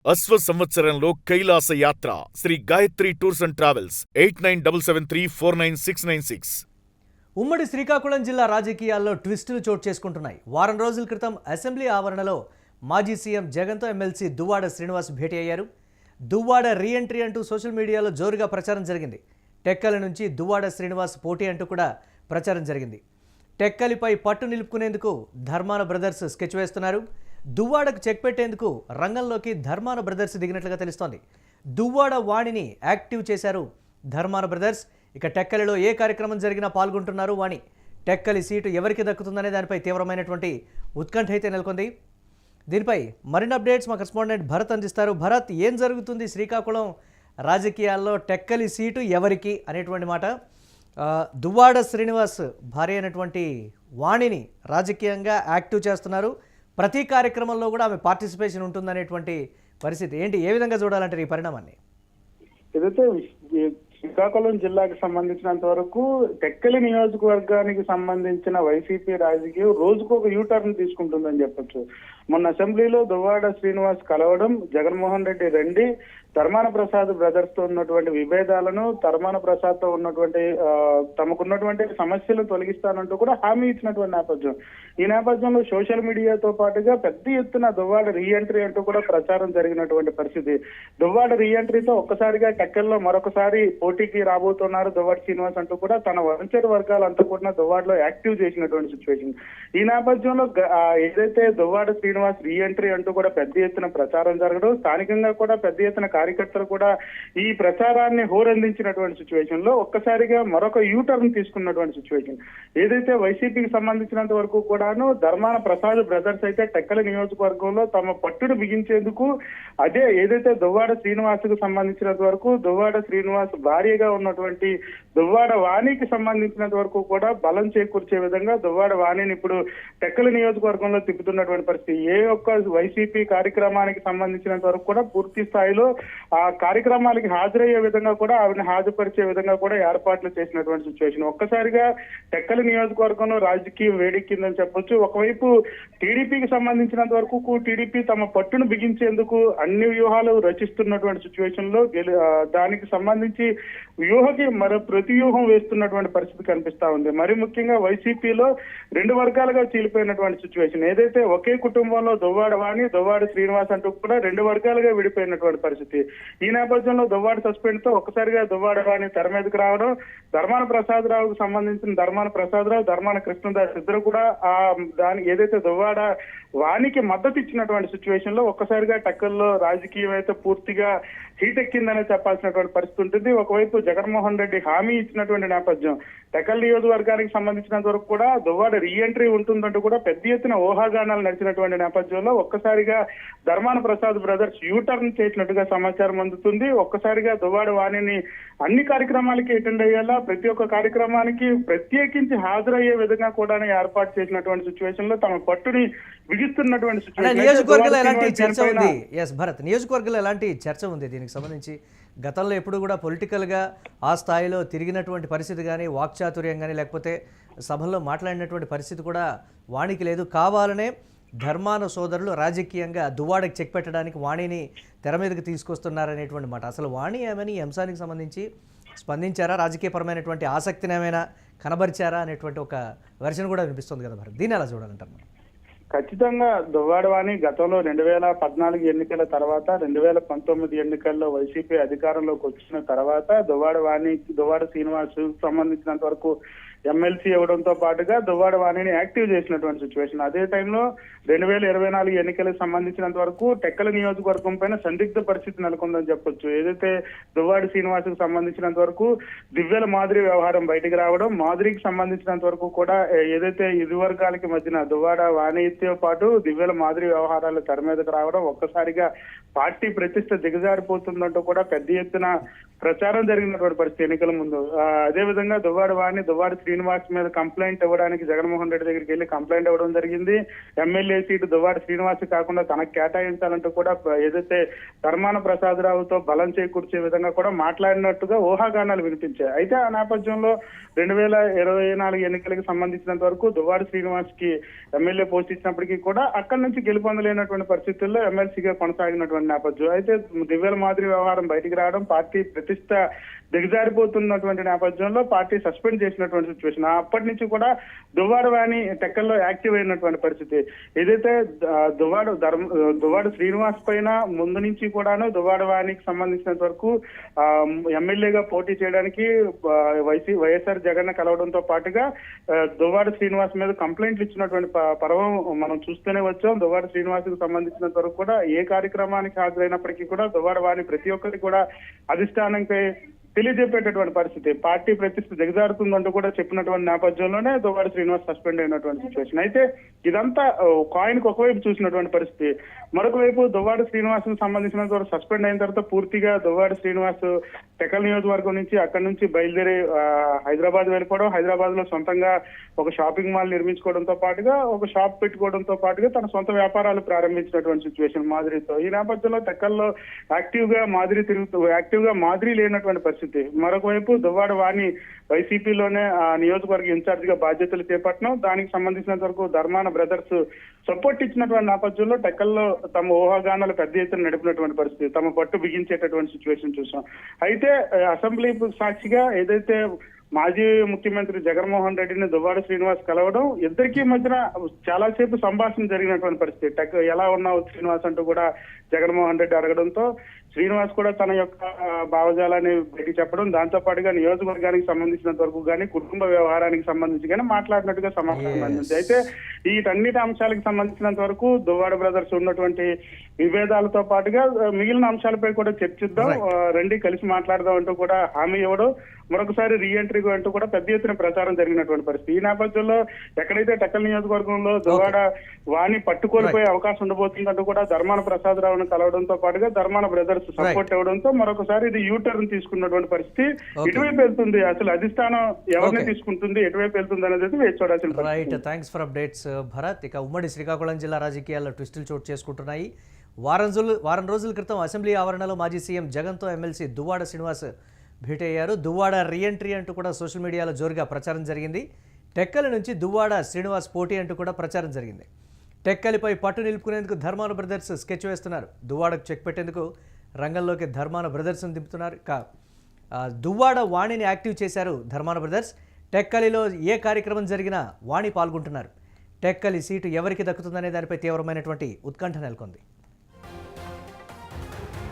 అశ్వ సంవత్సరంలో కైలాస యాత్ర Shri Gayatri tours and travels 8977349696. ఉమ్మడి శ్రీకాకుళం జిల్లా రాజకీయాల్లో ట్విస్టులు చోటు చేసుకుంటున్నాయి. వారం రోజుల క్రితం అసెంబ్లీ ఆవరణలో మాజీ సీఎం జగన్తో ఎమ్మెల్సీ దువ్వాడ శ్రీనివాస్ భేటీ అయ్యారు. దువ్వాడ రీఎంట్రీ అంటూ సోషల్ మీడియాలో జోరుగా ప్రచారం జరిగింది. టెక్కలి నుంచి దువ్వాడ శ్రీనివాస్ పోటీ అంటూ కూడా ప్రచారం జరిగింది. టెక్కలిపై పట్టు నిలుపుకునేందుకు ధర్మాన బ్రదర్స్ స్కెచ్ వేస్తున్నారు. దువ్వాడకు చెక్ పెట్టేందుకు రంగంలోకి ధర్మాన బ్రదర్స్ దిగినట్లుగా తెలుస్తోంది. దువ్వాడ వాణిని యాక్టివ్ చేశారు ధర్మాన బ్రదర్స్. ఇక టెక్కలిలో ఏ కార్యక్రమం జరిగినా పాల్గొంటున్నారు వాణి. టెక్కలి సీటు ఎవరికి దక్కుతుందనే దానిపై తీవ్రమైనటువంటి ఉత్కంఠ అయితే నెలకొంది. దీనిపై మరిన్ని అప్డేట్స్ మా కరెస్పాండెంట్ భరత్ అందిస్తారు. భరత్, ఏం జరుగుతుంది శ్రీకాకుళం రాజకీయాల్లో? టెక్కలి సీటు ఎవరికి అనేటువంటి మాట. దువ్వాడ శ్రీనివాస్ భార్య అయినటువంటి వాణిని రాజకీయంగా యాక్టివ్ చేస్తున్నారు. ప్రతి కార్యక్రమంలో కూడా ఆమె పార్టిసిపేషన్ ఉంటుందనేటువంటి పరిస్థితి ఏంటి? ఏ విధంగా చూడాలంటారు ఈ పరిణామాన్ని? ఏదైతే శ్రీకాకుళం జిల్లాకి సంబంధించినంత వరకు టెక్కలి నియోజకవర్గానికి సంబంధించిన వైసీపీ రాజకీయం రోజుకు ఒక యూటర్న్ తీసుకుంటుందని చెప్పొచ్చు. మొన్న అసెంబ్లీలో దువ్వాడ శ్రీనివాస్ కలవడం, జగన్మోహన్ రెడ్డి రండి ధర్మాన ప్రసాద్ బ్రదర్స్ తో ఉన్నటువంటి విభేదాలను, ధర్మాన ప్రసాద్ తో ఉన్నటువంటి తమకున్నటువంటి సమస్యలను తొలగిస్తానంటూ కూడా హామీ ఇచ్చినటువంటి నేపథ్యం. ఈ నేపథ్యంలో సోషల్ మీడియాతో పాటుగా పెద్ద ఎత్తున దువ్వాడ రీఎంట్రీ అంటూ కూడా ప్రచారం జరిగినటువంటి పరిస్థితి. దువ్వాడ రీఎంట్రీతో ఒక్కసారిగా టెక్కల్లో మరొకసారి పోటీకి రాబోతున్నారు దువ్వాడ శ్రీనివాస్ అంటూ కూడా తన వంచర వర్గాలంతా కూడా దువ్వాడలో యాక్టివ్ చేసినటువంటి సిచ్యువేషన్. ఈ నేపథ్యంలో ఏదైతే దువ్వాడ శ్రీనివాస్ రీఎంట్రీ అంటూ కూడా పెద్ద ఎత్తున ప్రచారం జరగడం, స్థానికంగా కూడా పెద్ద ఎత్తున కార్యకర్తలు కూడా ఈ ప్రచారాన్ని హోరెందించినటువంటి సిచ్యువేషన్ లో ఒక్కసారిగా మరొక యూటర్న్ తీసుకున్నటువంటి సిచ్యువేషన్. ఏదైతే వైసీపీకి సంబంధించినంత వరకు కూడాను ధర్మాన ప్రసాద్ బ్రదర్స్ అయితే టెక్కలి నియోజకవర్గంలో తమ పట్టును బిగించేందుకు అదే ఏదైతే దువ్వాడ శ్రీనివాస్ కు సంబంధించినంత వరకు దువ్వాడ శ్రీనివాస్ భార్యగా ఉన్నటువంటి దువ్వాడ వాణికి సంబంధించినంత వరకు కూడా బలం చేకూర్చే విధంగా దువ్వాడ వాణిని ఇప్పుడు టెక్కలి నియోజకవర్గంలో తిప్పుతున్నటువంటి పరిస్థితి. ఏ ఒక్క వైసీపీ కార్యక్రమానికి సంబంధించినంత వరకు కూడా పూర్తి స్థాయిలో ఆ కార్యక్రమాలకి హాజరయ్యే విధంగా కూడా ఆవిడని హాజరుపరిచే విధంగా కూడా ఏర్పాట్లు చేసినటువంటి సిచ్యువేషన్. ఒక్కసారిగా టెక్కలి నియోజకవర్గంలో రాజకీయం వేడెక్కిందని చెప్పొచ్చు. ఒకవైపు టీడీపీకి సంబంధించినంత వరకు టీడీపీ తమ పట్టును బిగించేందుకు అన్ని వ్యూహాలు రచిస్తున్నటువంటి సిచ్యువేషన్ లో దానికి సంబంధించి వ్యూహకి మరో ప్రతి వ్యూహం వేస్తున్నటువంటి పరిస్థితి కనిపిస్తా ఉంది. మరి ముఖ్యంగా వైసీపీలో రెండు వర్గాలుగా చీలిపోయినటువంటి సిచ్యువేషన్. ఏదైతే ఒకే కుటుంబంలో దువ్వాడ వాణి, దువ్వాడ శ్రీనివాస్ అంటూ కూడా రెండు వర్గాలుగా విడిపోయినటువంటి పరిస్థితి. ఈ నేపథ్యంలో దువ్వాడ సస్పెండ్ తో ఒక్కసారిగా దువ్వాడ వాణి తెర మీదకి రావడం, ధర్మాన ప్రసాద్ రావుకు సంబంధించిన ధర్మాన ప్రసాద్ రావు, ధర్మాన కృష్ణదాస్ ఇద్దరు కూడా దానికి ఏదైతే దువ్వాడ వాణికి మద్దతు ఇచ్చినటువంటి సిచ్యువేషన్ లో ఒక్కసారిగా టెక్కల్లో రాజకీయం అయితే పూర్తిగా హీట్ ఎక్కిందనే చెప్పాల్సినటువంటి పరిస్థితి ఉంటుంది. ఒకవైపు జగన్మోహన్ రెడ్డి హామీ ఇచ్చినటువంటి నేపథ్యం, టెక్కల్ నియోజకవర్గానికి సంబంధించినంత వరకు కూడా దువ్వాడ రీఎంట్రీ ఉంటుందంటూ కూడా పెద్ద ఎత్తున ఊహాగానాలు నడిచినటువంటి నేపథ్యంలో ఒక్కసారిగా ధర్మాన ప్రసాద్ బ్రదర్స్ యూటర్న్ చేసినట్టుగా సమాచారం అందుతుంది. ఒక్కసారిగా దువ్వాడ వాణిని అన్ని కార్యక్రమాలకి అటెండ్ అయ్యేలా, ప్రతి ఒక్క కార్యక్రమానికి ప్రత్యేకించి హాజరయ్యే విధంగా కూడా ఏర్పాటు చేసినటువంటి సిచ్యువేషన్ లో తమ పట్టుని బిగిస్తున్నటువంటి సిచ్యువేషన్. నియోజకవర్గంలో ఎలాంటి చర్చ ఉంది? ఎస్ భరత్, నియోజకవర్గంలో ఎలాంటి చర్చ ఉంది దీనికి సంబంధించి? గతంలో ఎప్పుడు కూడా పొలిటికల్గా ఆ స్థాయిలో తిరిగినటువంటి పరిస్థితి కానీ, వాక్చాతుర్యం కానీ, లేకపోతే సభల్లో మాట్లాడినటువంటి పరిస్థితి కూడా వాణికి లేదు. కావాలనే ధర్మాన సోదరులు రాజకీయంగా దువ్వాడకి చెక్ పెట్టడానికి వాణిని తెర మీదకి తీసుకొస్తున్నారనేటువంటి మాట. అసలు వాణి ఏమని ఈ అంశానికి సంబంధించి స్పందించారా? రాజకీయపరమైనటువంటి ఆసక్తిని ఏమైనా కనబరిచారా అనేటువంటి ఒక వెర్షన్ కూడా వినిపిస్తుంది కదా భరత్, దీన్ని ఎలా చూడాలంటారు? ఖచ్చితంగా దువ్వాడ వాణి గతంలో 2014 ఎన్నికల తర్వాత 2019 ఎన్నికల్లో వైసీపీ అధికారంలోకి వచ్చిన తర్వాత దువ్వాడ శ్రీనివాస్ సంబంధించినంత వరకు ఎమ్మెల్సీ ఇవ్వడంతో పాటుగా దువ్వాడ వాణిని యాక్టివ్ చేసినటువంటి సిచ్యువేషన్. అదే టైంలో 2024 ఎన్నికలకు సంబంధించినంత వరకు టెక్కల నియోజకవర్గం పైన సందిగ్ధ పరిస్థితి నెలకొందని చెప్పొచ్చు. ఏదైతే దువ్వాడ శ్రీనివాస్కి సంబంధించినంత వరకు దివ్యల మాదిరి వ్యవహారం బయటకు రావడం, మాదిరికి సంబంధించినంత వరకు కూడా ఏదైతే ఇరు వర్గాలకి మధ్యన దువ్వాడ వాణితో పాటు దివ్యల మాదిరి వ్యవహారాలు తెర మీదకు రావడం, ఒక్కసారిగా పార్టీ ప్రతిష్ట దిగజారిపోతుందంటూ కూడా పెద్ద ఎత్తున ప్రచారం జరిగినటువంటి పరిస్థితి ఎన్నికల ముందు. అదే విధంగా దువ్వాడ శ్రీనివాస్ మీద కంప్లైంట్ ఇవ్వడానికి జగన్మోహన్ రెడ్డి దగ్గరికి వెళ్ళి కంప్లైంట్ ఇవ్వడం జరిగింది. ఎమ్మెల్యే సీటు దువ్వాడ శ్రీనివాస్ కాకుండా తనకు కేటాయించాలంటూ కూడా ఏదైతే ధర్మాన ప్రసాదరావుతో బలం చేకూర్చే విధంగా కూడా మాట్లాడినట్టుగా ఊహాగానాలు వినిపించాయి. అయితే ఆ నేపథ్యంలో 2024 ఎన్నికలకు సంబంధించినంత వరకు దువ్వాడ శ్రీనివాస్ కి ఎమ్మెల్యే పోస్ట్ ఇచ్చినప్పటికీ కూడా అక్కడి నుంచి గెలుపొందలేనటువంటి పరిస్థితుల్లో ఎమ్మెల్సీగా కొనసాగినటువంటి నేపథ్యం. అయితే దివ్యల మాదిరి వ్యవహారం బయటికి రావడం, పార్టీ ప్రతిష్ట దిగజారిపోతున్నటువంటి నేపథ్యంలో పార్టీ సస్పెండ్ చేసినటువంటి సిచ్యువేషన్. అప్పటి నుంచి కూడా దువ్వాడ వాణి టెక్కల్లో యాక్టివ్ అయినటువంటి పరిస్థితి. ఏదైతే దువ్వాడ శ్రీనివాస్ పైన ముందు నుంచి కూడాను దువ్వాడ వాణికి సంబంధించినంత వరకు ఎమ్మెల్యేగా పోటీ చేయడానికి వైఎస్ఆర్ జగన్ కలవడంతో పాటుగా దువ్వాడ శ్రీనివాస్ మీద కంప్లైంట్లు ఇచ్చినటువంటి పర్వం మనం చూస్తూనే వచ్చాం. దువ్వాడ శ్రీనివాస్ కు సంబంధించినంత వరకు కూడా ఏ కార్యక్రమానికి హాజరైనప్పటికీ కూడా దువ్వాడ వాణి ప్రతి ఒక్కరికి కూడా అధిష్టానంపై తెలియజెప్పేటటువంటి పరిస్థితి. పార్టీ ప్రతిష్ఠ దిగజారుతుందంటూ కూడా చెప్పినటువంటి నేపథ్యంలోనే దువ్వాడ శ్రీనివాస్ సస్పెండ్ అయినటువంటి సిచ్యువేషన్. అయితే ఇదంతా కాయిన్ కు ఒకవైపు చూసినటువంటి పరిస్థితి. మరొక వైపు దువ్వాడ శ్రీనివాస్ కు సంబంధించినంత వరకు సస్పెండ్ అయిన తర్వాత పూర్తిగా దువ్వాడ శ్రీనివాస్ టెక్కల్ నియోజకవర్గం నుంచి అక్కడి నుంచి బయలుదేరి హైదరాబాద్ వెళ్ళిపోవడం, హైదరాబాద్ లో సొంతంగా ఒక షాపింగ్ మాల్ నిర్మించుకోవడంతో పాటుగా ఒక షాప్ పెట్టుకోవడంతో పాటుగా తన సొంత వ్యాపారాలు ప్రారంభించినటువంటి సిచ్యువేషన్ మాదిరితో. ఈ నేపథ్యంలో టెక్కల్లో యాక్టివ్ గా మాదిరి లేనటువంటి పరిస్థితి. మరొక వైపు దువ్వాడ వాణి వైసీపీలోనే నియోజకవర్గ ఇన్ఛార్జ్ గా బాధ్యతలు చేపట్టడం, దానికి సంబంధించినంత వరకు ధర్మాన బ్రదర్స్ సపోర్ట్ ఇచ్చినటువంటి నేపథ్యంలో టెక్కల్లో తమ ఊహాగానాలు పెద్ద ఎత్తున నడిపినటువంటి పరిస్థితి, తమ పట్టు బిగించేటటువంటి సిచ్యువేషన్ చూసాం. అయితే అసెంబ్లీ సాక్షిగా ఏదైతే మాజీ ముఖ్యమంత్రి జగన్మోహన్ రెడ్డిని దువ్వాడ శ్రీనివాస్ కలవడం, ఇద్దరికీ మధ్యన చాలాసేపు సంభాషణ జరిగినటువంటి పరిస్థితి. ఎలా ఉన్నావు శ్రీనివాస్ అంటూ కూడా జగన్మోహన్ రెడ్డి అడగడంతో శ్రీనివాస్ కూడా తన యొక్క భావజాలాన్ని బయటికి చెప్పడం, దాంతో పాటుగా నియోజకవర్గానికి సంబంధించినంత వరకు కానీ కుటుంబ వ్యవహారానికి సంబంధించి కానీ మాట్లాడినట్టుగా సమాచారం అందింది. అయితే వీటన్నిటి అంశాలకు సంబంధించినంత వరకు దువ్వాడ బ్రదర్స్ ఉన్నటువంటి విభేదాలతో పాటుగా మిగిలిన అంశాలపై కూడా చర్చిద్దాం, రండి కలిసి మాట్లాడదాం అంటూ కూడా హామీ ఇవ్వడం, మరొకసారి రీఎంట్రీ అంటూ కూడా పెద్ద ఎత్తున ప్రచారం జరిగినటువంటి పరిస్థితి. ఈ నేపథ్యంలో ఎక్కడైతే టెక్కల్ నియోజకవర్గంలో దువ్వాడ వాణి పట్టుకోల్పోయే అవకాశం ఉండబోతుందంటూ కూడా ధర్మాన ప్రసాదరావును కలవడంతో పాటుగా ధర్మాన బ్రదర్స్ సపోర్ట్ ఇవ్వడంతో మరొకసారి ఇది యూటర్న్ తీసుకున్నటువంటి పరిస్థితి. ఎటువైపు వెళ్తుంది, అసలు అధిష్టానం ఎవరిని తీసుకుంటుంది, ఎటువైపు వెళ్తుంది అనేది వేచి చూడాల్సిన. Right, thanks for updates Bharat. ఇక ఉమ్మడి శ్రీకాకుళం జిల్లా రాజకీయాల్లో ట్విస్టులు చోటు చేసుకుంటున్నాయి. వారం రోజుల క్రితం అసెంబ్లీ ఆవరణలో మాజీ సీఎం జగన్తో ఎమ్మెల్సీ దువ్వాడ శ్రీనివాస్ భేటీ అయ్యారు. దువ్వాడ రీఎంట్రీ అంటూ కూడా సోషల్ మీడియాలో జోరుగా ప్రచారం జరిగింది. టెక్కలి నుంచి దువ్వాడ శ్రీనివాస్ పోటీ అంటూ కూడా ప్రచారం జరిగింది. టెక్కలిపై పట్టు నిలుపుకునేందుకు ధర్మాన బ్రదర్స్ స్కెచ్ వేస్తున్నారు. దువ్వాడకు చెక్ పెట్టేందుకు రంగంలోకి ధర్మాన బ్రదర్స్ను దింపుతున్నారు. దువ్వాడ వాణిని యాక్టివ్ చేశారు ధర్మాన బ్రదర్స్. టెక్కలిలో ఏ కార్యక్రమం జరిగినా వాణి పాల్గొంటున్నారు. టెక్కలి సీటు ఎవరికి దక్కుతుందనే దానిపై తీవ్రమైనటువంటి ఉత్కంఠ నెలకొంది.